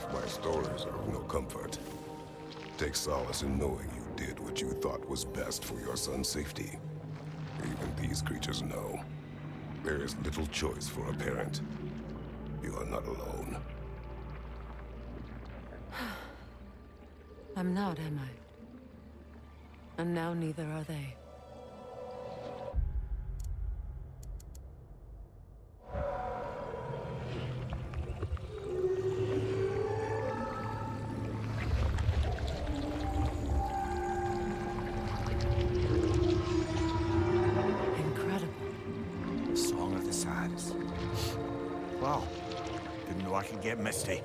If my stories are of no comfort, take solace in knowing you did what you thought was best for your son's safety. Even these creatures know. There is little choice for a parent. You are not alone. I'm not, am I? And now neither are they. Wow. Didn't know I could get misty.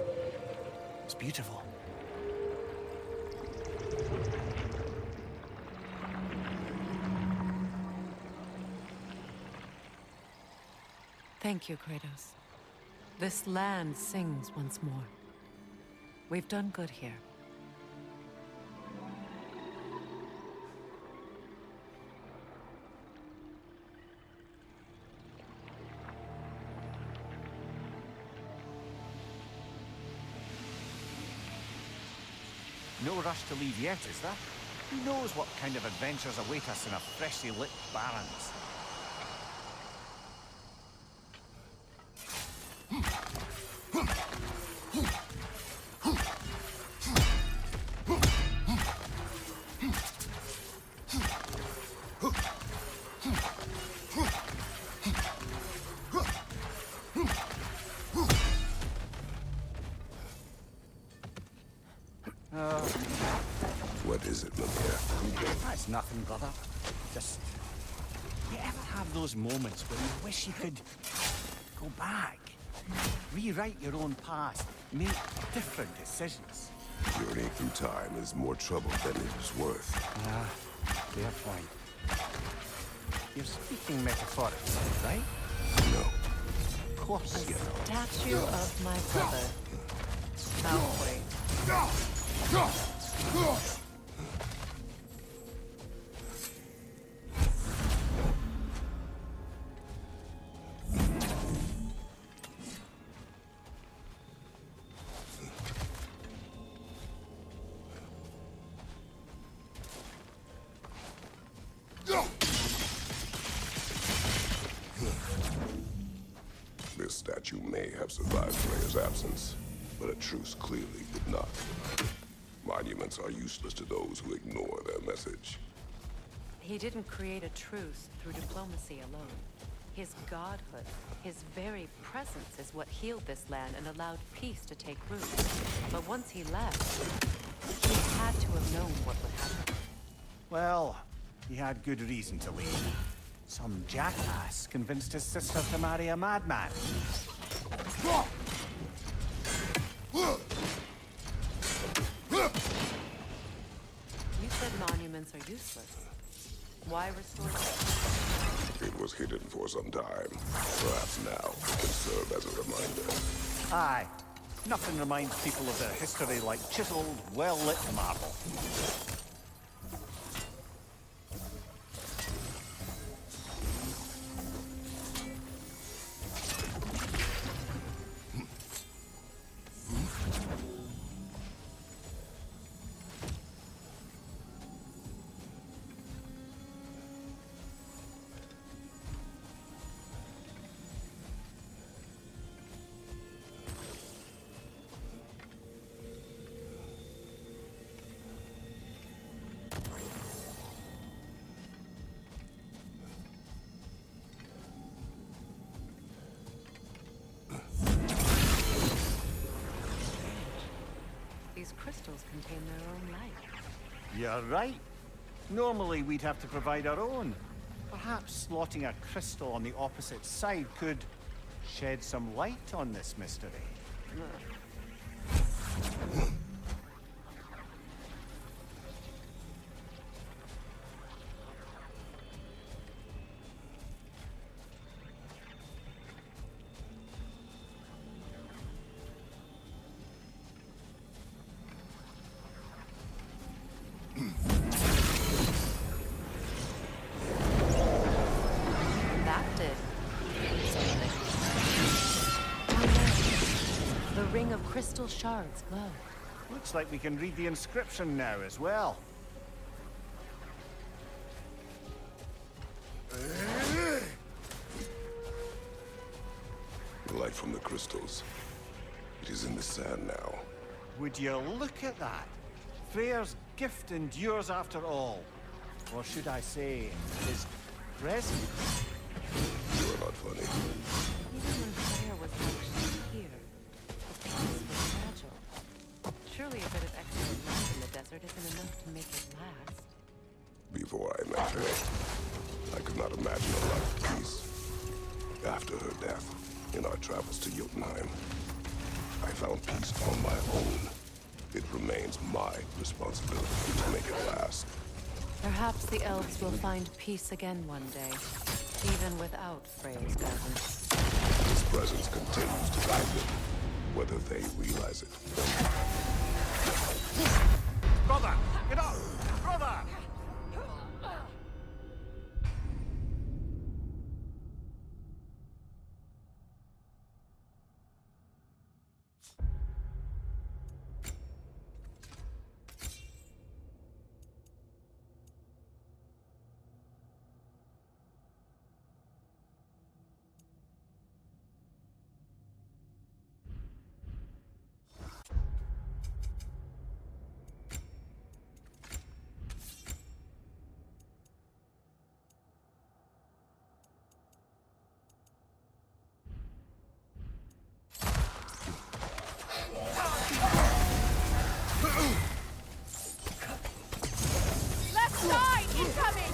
It's beautiful. Thank you, Kratos. This land sings once more. We've done good here. No rush to leave yet, is there? Who knows what kind of adventures await us in our freshly lit barrens? What is it, Mimir? That's nothing, brother. Just... You ever have those moments where you wish you could go back, rewrite your own past, make different decisions? Journeying through time is more trouble than it is worth. Ah, fair point. You're speaking metaphorically, right? No. Of course you know. Statue of my brother, Malfoy. This statue may have survived Freya's absence, but a truce clearly did not. Monuments are useless to those who ignore their message. He didn't create a truce through diplomacy alone. His godhood, his very presence is what healed this land and allowed peace to take root. But once he left, he had to have known what would happen. Well, he had good reason to leave. Some jackass convinced his sister to marry a madman. You said monuments are useless. Why restore them? It was hidden for some time. Perhaps now it can serve as a reminder. Aye. Nothing reminds people of their history like chiseled, well-lit marble. These crystals contain their own light. You're right. Normally we'd have to provide our own. Perhaps slotting a crystal on the opposite side could shed some light on this mystery. That did something. The ring of crystal shards glow. Looks like we can read the inscription now as well. The light from the crystals. It is in the sand now. Would you look at that? Freyr's gift endures after all. Or should I say, his presence? You are not funny. Even when Freyr was actually here, the pieces were fragile. Surely a bit of extra light in the desert isn't enough to make it last. Before I met her, I could not imagine a life of peace. After her death, in our travels to Jotunheim, I found peace on my own. It remains my responsibility to make it last. Perhaps the elves will find peace again one day, even without Freyr's guidance. His presence continues to guide them, whether they realize it or not. Brother! Get up! Brother! Left side! Incoming!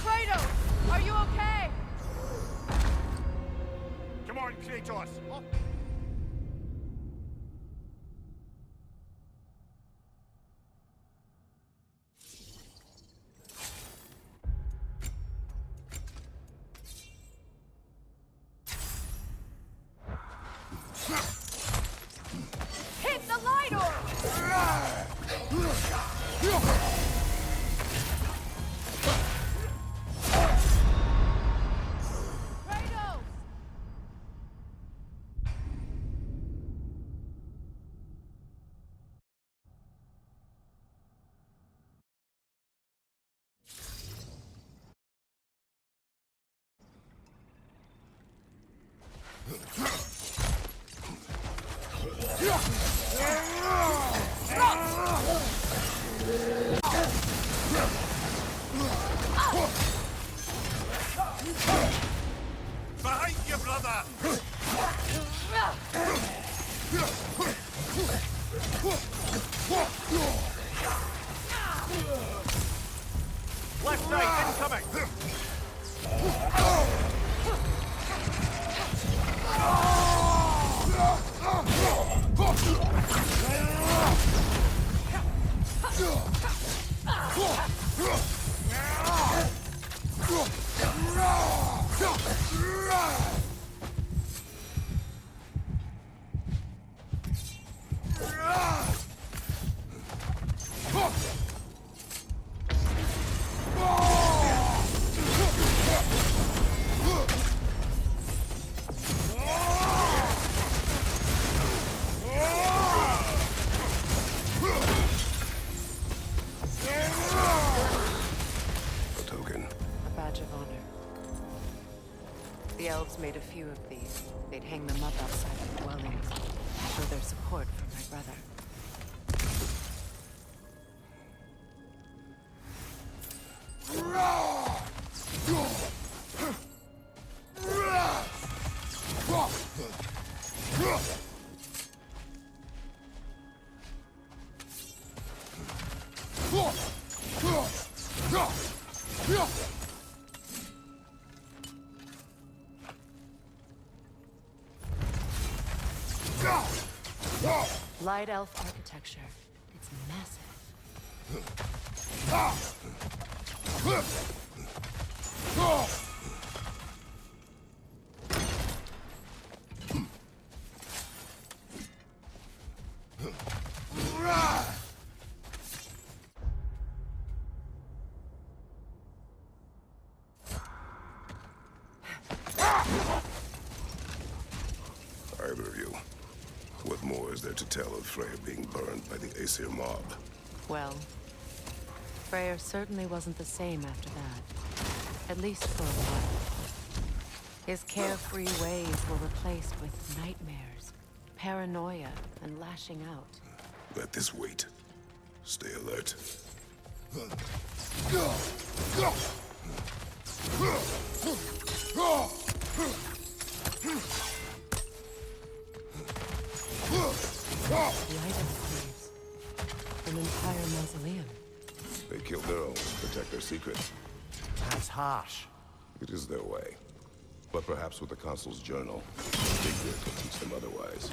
Kratos! Are you okay? Come on, Kratos! Up. Hit the light orb! Kratos! Behind you, brother! Left side, incoming! A token. A badge of honor. The elves made a few of these. They'd hang them up outside their dwellings, show their support for my brother. Light elf architecture. It's massive. Either of you. What more is there to tell of Freya being burned by the Aesir mob? Well, Freyr certainly wasn't the same after that. At least for a while. His carefree ways were replaced with nightmares, paranoia, and lashing out. Let this wait. Stay alert. The item caves. An entire mausoleum. They killed their own to protect their secrets. That's harsh. It is their way. But perhaps with the Consul's journal, Sigrid can teach them otherwise.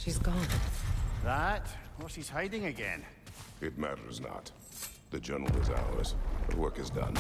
She's gone. That? What's he's hiding again? It matters not. The journal is ours. The work is done.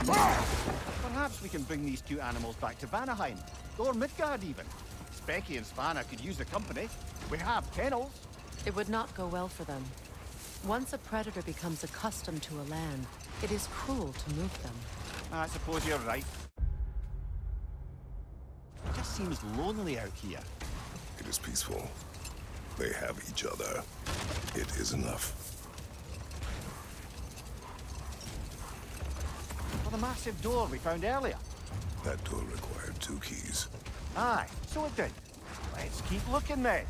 Perhaps we can bring these two animals back to Vanaheim, or Midgard even. Specky and Svanna could use the company. We have kennels. It would not go well for them. Once a predator becomes accustomed to a land, it is cruel to move them. I suppose you're right. It just seems lonely out here. It is peaceful. They have each other. It is enough. For the massive door we found earlier. That door required 2 keys. Aye, so it did. Let's keep looking then.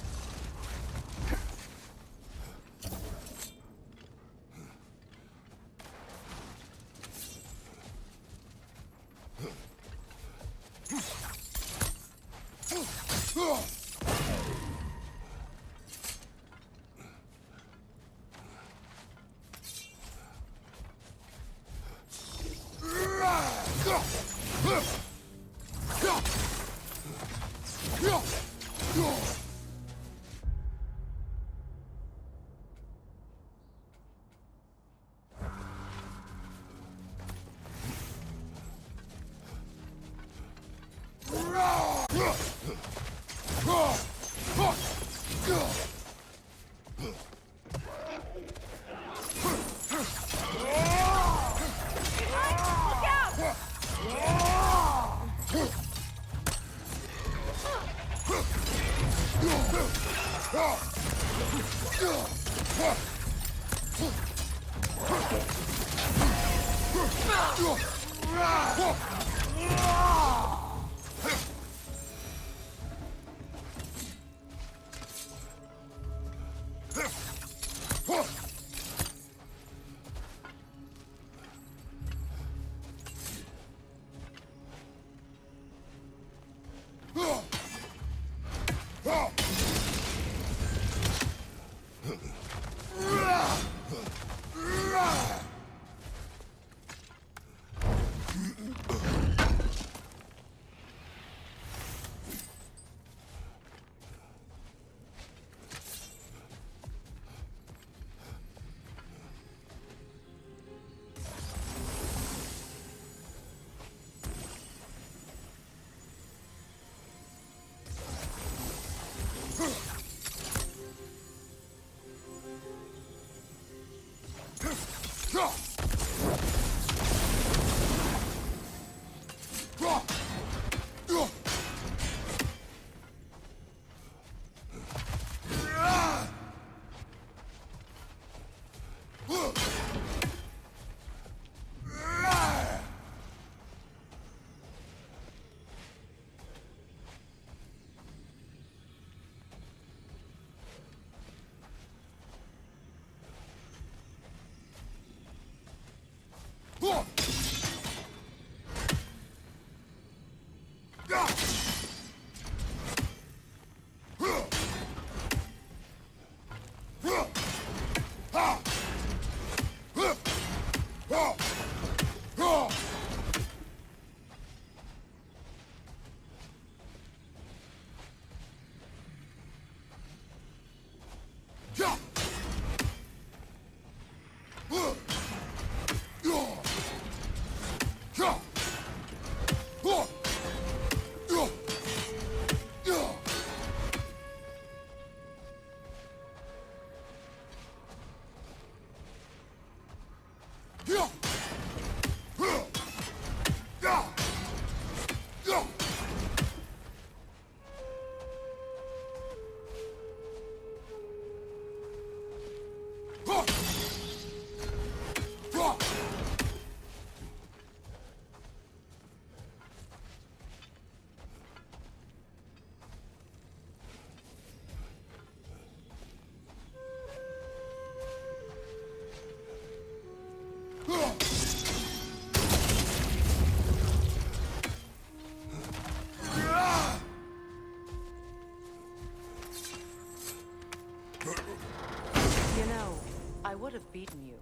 I would have beaten you.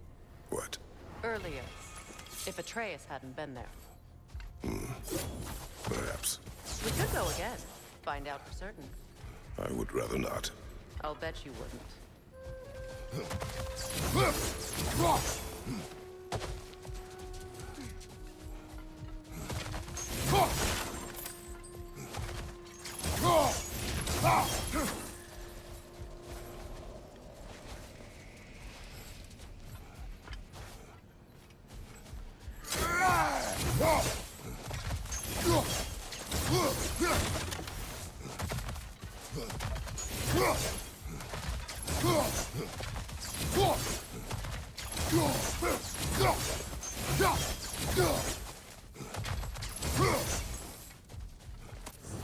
What? Earlier. If Atreus hadn't been there. Perhaps. We could go again. Find out for certain. I would rather not. I'll bet you wouldn't.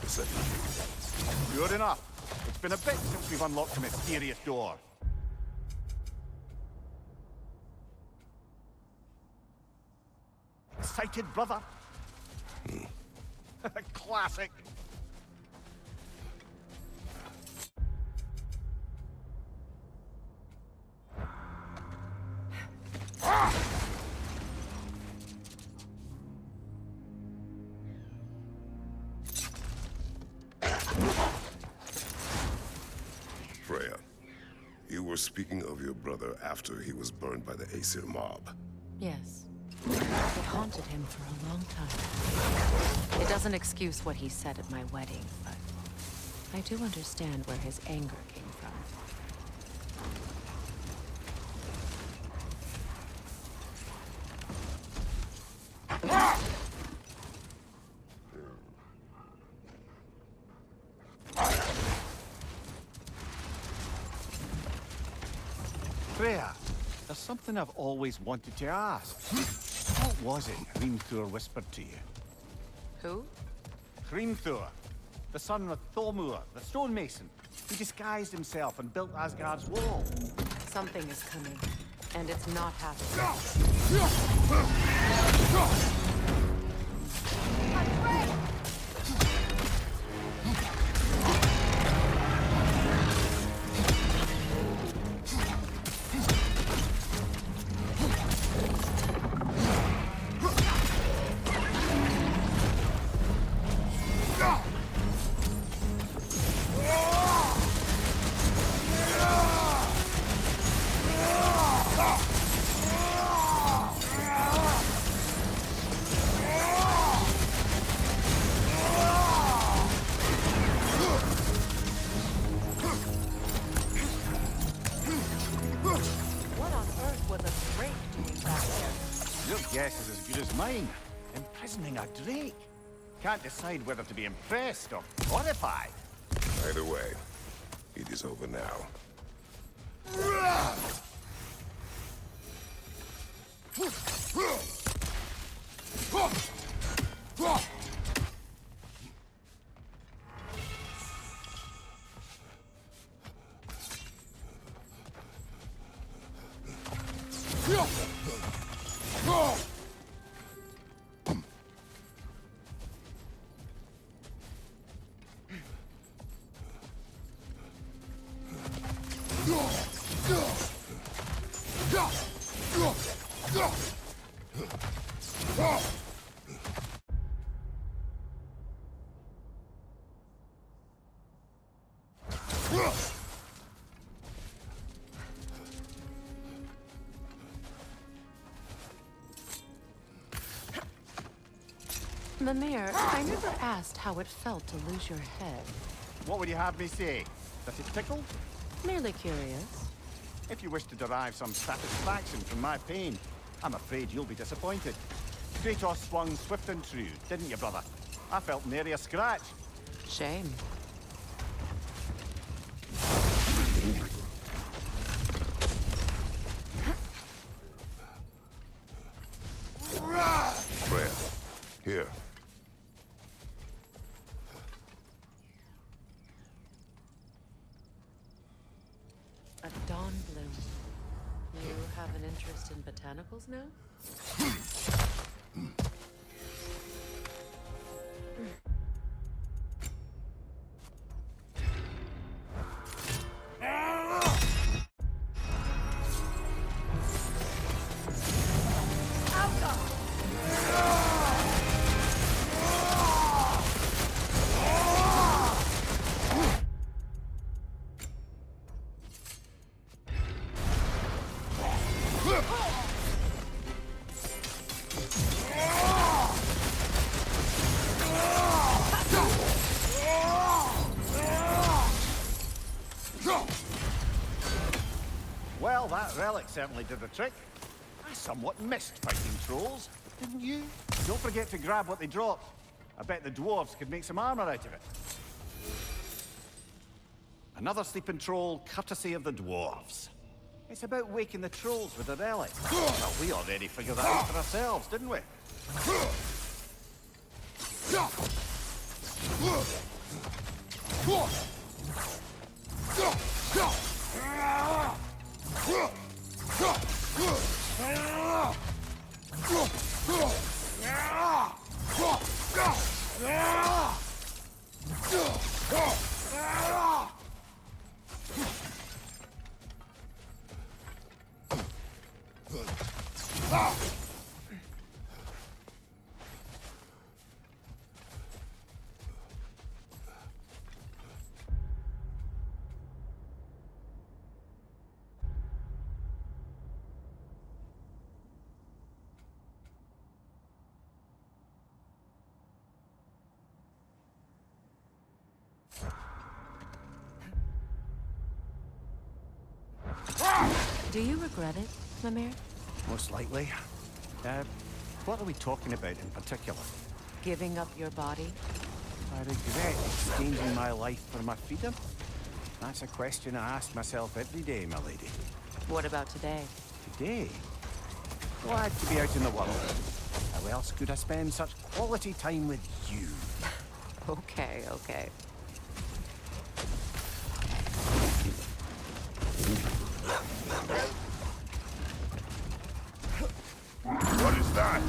The second key. Good enough. It's been a bit since we've unlocked the mysterious door. Excited, brother? Classic. Freya, you were speaking of your brother after he was burned by the Aesir mob. Yes. It haunted him for a long time. It doesn't excuse what he said at my wedding, but I do understand where his anger came from. Freya, there's something I've always wanted to ask. What was it Hrimthur whispered to you? Who? Hrimthur, the son of Thormur, the stonemason. He disguised himself and built Asgard's wall. Something is coming, and it's not happening. What on earth was a drake doing back there? Your guess is as good as mine. Imprisoning a drake. Can't decide whether to be impressed or horrified. Either way, it is over now. Mimir, I never asked how it felt to lose your head. What would you have me say? That it tickled? Merely curious. If you wish to derive some satisfaction from my pain, I'm afraid you'll be disappointed. Kratos swung swift and true, didn't you, brother? I felt nary a scratch. Shame. Freya, here. A dawn bloom. You have an interest in botanicals now? Well, that relic certainly did the trick. I somewhat missed fighting trolls, didn't you? Don't forget to grab what they dropped. I bet the dwarves could make some armor out of it. Another sleeping troll, courtesy of the dwarves. It's about waking the trolls with the relic. Well, we already figured that out for ourselves, didn't we? Do you regret it, Mimir? Most likely. What are we talking about in particular? Giving up your body? I regret exchanging my life for my freedom? That's a question I ask myself every day, my lady. What about today? Today? Glad to be out in the world. How else could I spend such quality time with you? Okay, okay. What is that?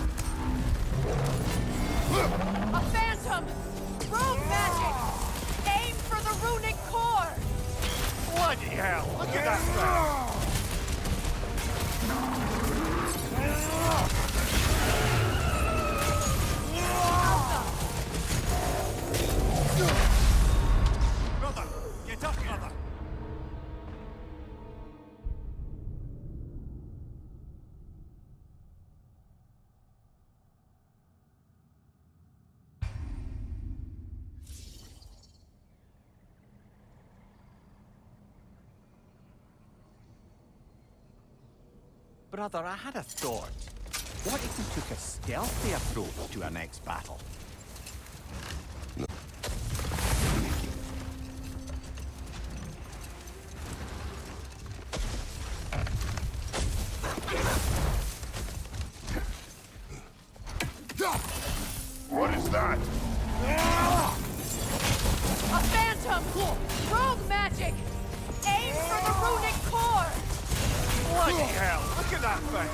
A phantom! Rogue magic! Aim for the runic core! Bloody hell! Look at that thing! Brother! Get up, brother! Brother, I had a thought. What if we took a stealthy approach to our next battle? What is that? A phantom! Rogue magic! Aim for the runic core! Bloody hell! Look at that thing!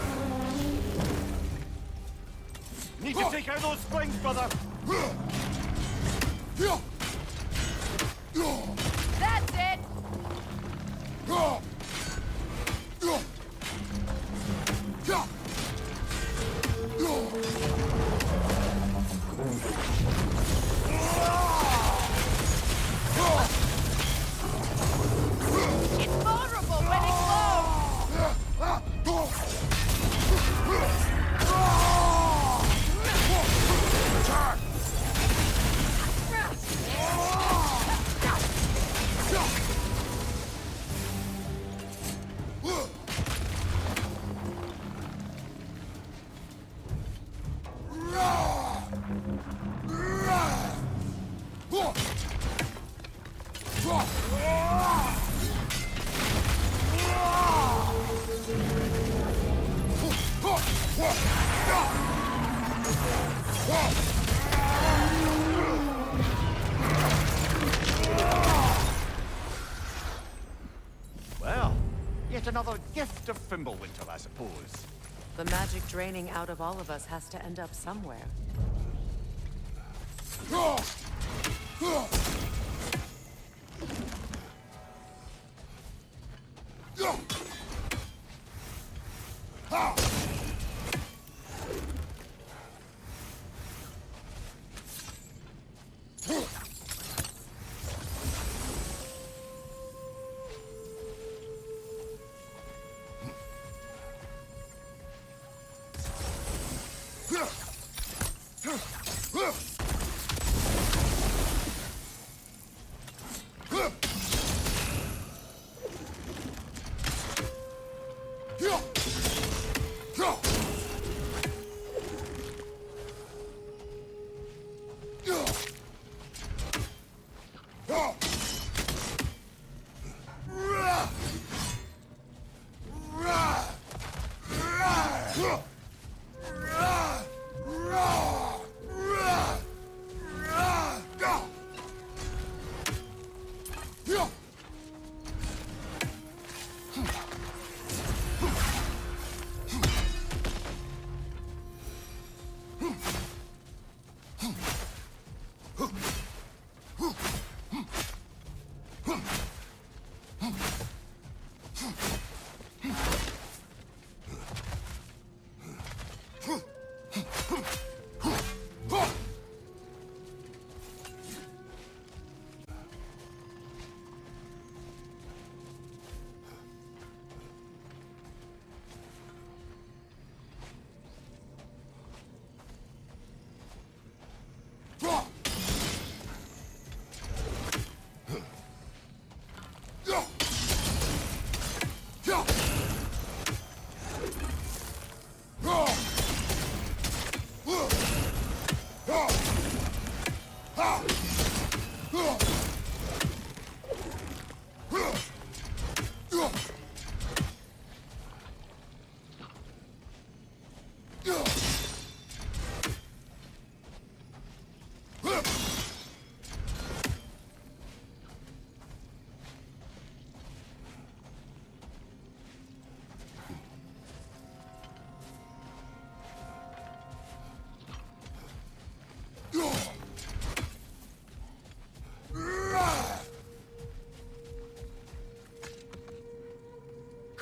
Need to take out those springs, brother! That's it! It's vulnerable when it glows! Well, yet another gift of Fimbulwinter, I suppose. The magic draining out of all of us has to end up somewhere.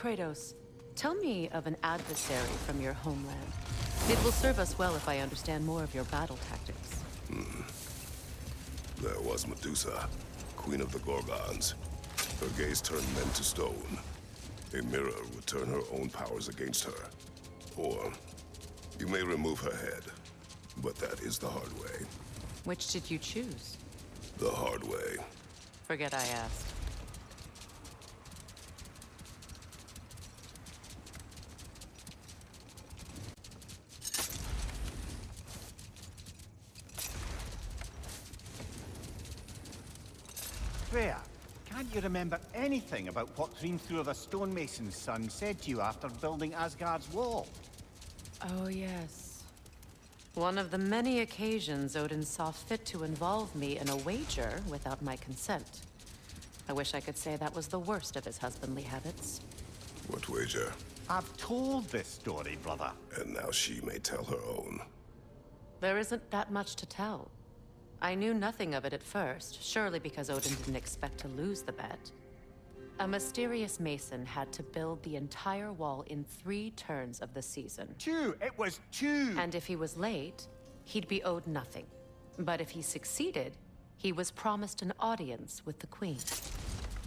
Kratos, tell me of an adversary from your homeland. It will serve us well if I understand more of your battle tactics. There was Medusa, queen of the Gorgons. Her gaze turned men to stone. A mirror would turn her own powers against her. Or, you may remove her head, but that is the hard way. Which did you choose? The hard way. Forget I asked. Freya, can't you remember anything about what Hrimthur the stonemason's son said to you after building Asgard's wall? Oh, yes. One of the many occasions Odin saw fit to involve me in a wager without my consent. I wish I could say that was the worst of his husbandly habits. What wager? I've told this story, brother. And now she may tell her own. There isn't that much to tell. I knew nothing of it at first, surely because Odin didn't expect to lose the bet. A mysterious mason had to build the entire wall in 3 turns of the season. 2! It was 2! And if he was late, he'd be owed nothing. But if he succeeded, he was promised an audience with the queen.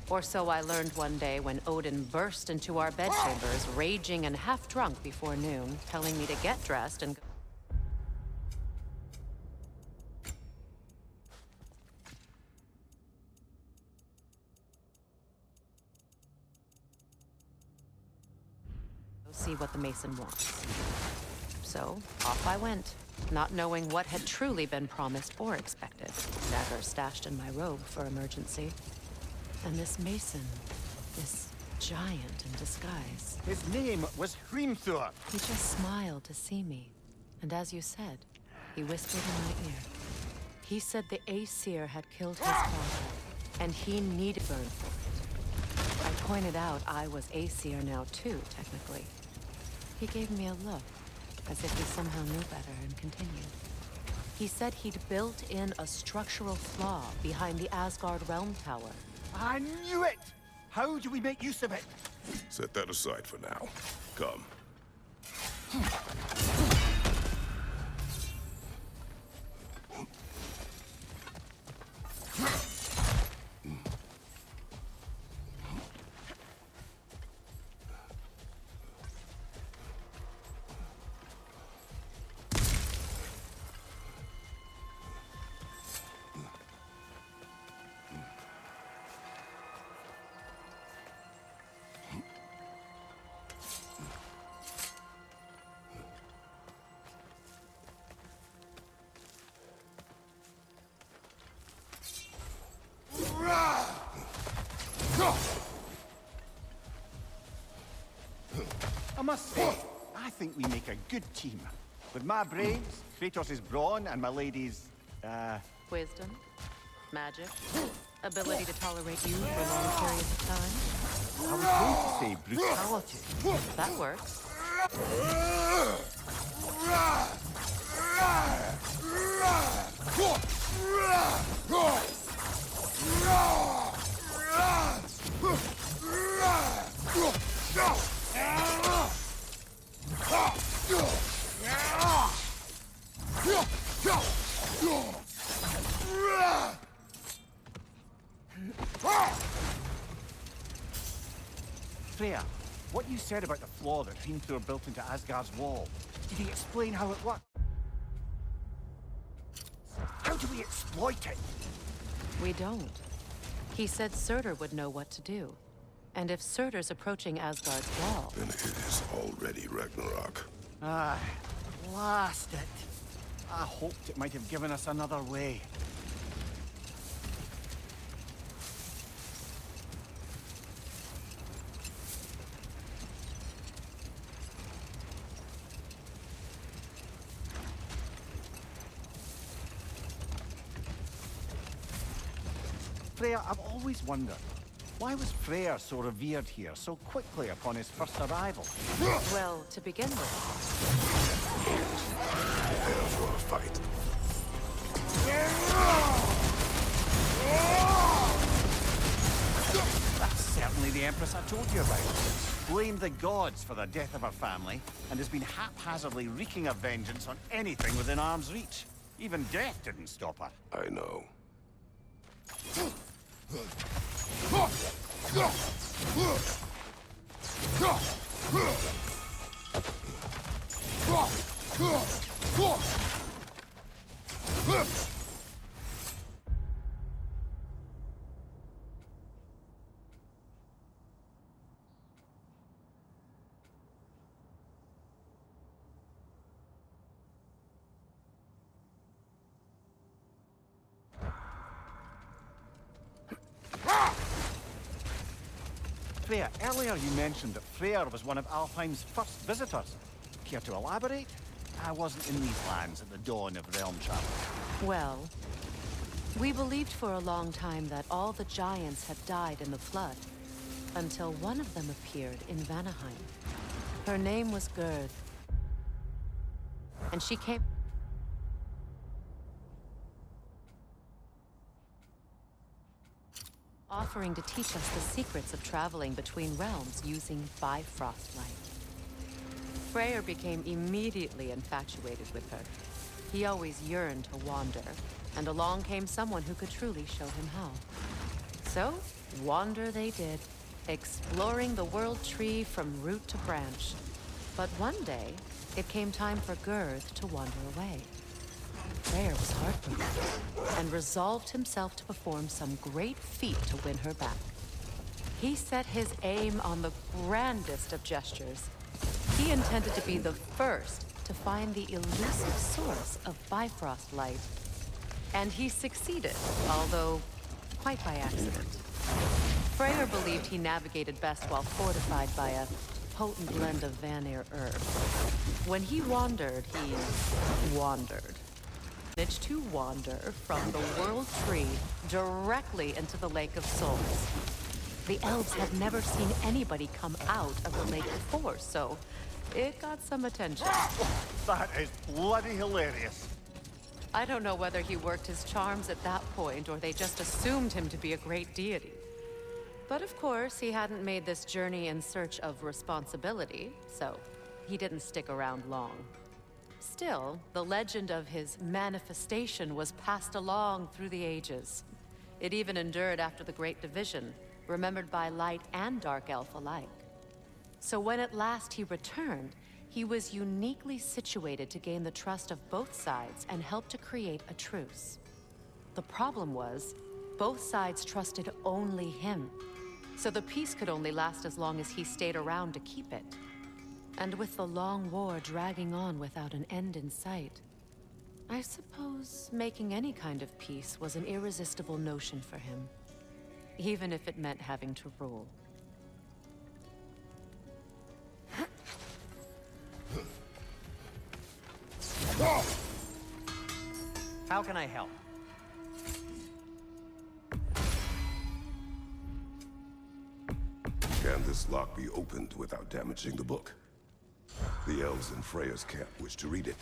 Or so I learned one day when Odin burst into our bedchambers, raging and half-drunk before noon, telling me to get dressed and go. See what the mason wants. So, off I went, not knowing what had truly been promised or expected. Dagger stashed in my robe for emergency. And this mason, this giant in disguise. His name was Hrimthur. He just smiled to see me. And as you said, he whispered in my ear. He said the Aesir had killed his father, and he needed burn for it. I pointed out I was Aesir now too, technically. He gave me a look, as if he somehow knew better, and continued. He said he'd built in a structural flaw behind the Asgard Realm Tower. I knew it! How do we make use of it? Set that aside for now. Come. I must say, I think we make a good team. With my brains, Kratos' brawn, and my lady's, Wisdom, magic, ability to tolerate you for long periods of time. I was going to say brutality. That works. Freya, what you said about the flaw that Hrimthur built into Asgard's wall, did he explain how it worked? How do we exploit it? We don't. He said Surtur would know what to do. And if Surtur's approaching Asgard's wall... Then it is already Ragnarok. Ah, blast it. I hoped it might have given us another way. Freya, I've always wondered, why was Freyr so revered here so quickly upon his first arrival? Well, to begin with, Prepare for a fight. That's certainly the Empress I told you about. blamed the gods for the death of her family, and has been haphazardly wreaking her vengeance on anything within arm's reach. Even death didn't stop her. I know. Freya, earlier you mentioned that Freyr was one of Alfheim's first visitors. Care to elaborate? I wasn't in these lands at the dawn of realm travel. Well, we believed for a long time that all the giants had died in the flood, until one of them appeared in Vanaheim. Her name was Gerd, and she came... offering to teach us the secrets of traveling between realms using Bifrost light. Freyr became immediately infatuated with her. He always yearned to wander, and along came someone who could truly show him how. So, wander they did, exploring the World Tree from root to branch. But one day, it came time for Gerd to wander away. Freyr was heartbroken, and resolved himself to perform some great feat to win her back. He set his aim on the grandest of gestures. He intended to be the first to find the elusive source of Bifrost light. And he succeeded, although quite by accident. Freyr believed he navigated best while fortified by a potent blend of Vanir herbs. When he wandered, he wandered. Managed to wander from the World Tree directly into the Lake of Souls. The elves had never seen anybody come out of the lake before, so it got some attention. That is bloody hilarious. I don't know whether he worked his charms at that point, or they just assumed him to be a great deity. But of course, he hadn't made this journey in search of responsibility, so he didn't stick around long. Still, the legend of his manifestation was passed along through the ages. It even endured after the Great Division, remembered by Light and Dark Elf alike. So when at last he returned, he was uniquely situated to gain the trust of both sides and help to create a truce. The problem was, both sides trusted only him. So the peace could only last as long as he stayed around to keep it. And with the long war dragging on without an end in sight, I suppose making any kind of peace was an irresistible notion for him, even if it meant having to rule. How can I help? Can this lock be opened without damaging the book? The elves in Freya's camp wish to read it.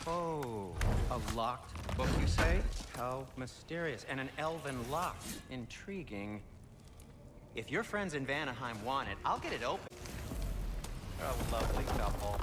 Oh, a locked book, you say? How mysterious. And an elven lock. Intriguing. If your friends in Vanaheim want it, I'll get it open. A lovely couple.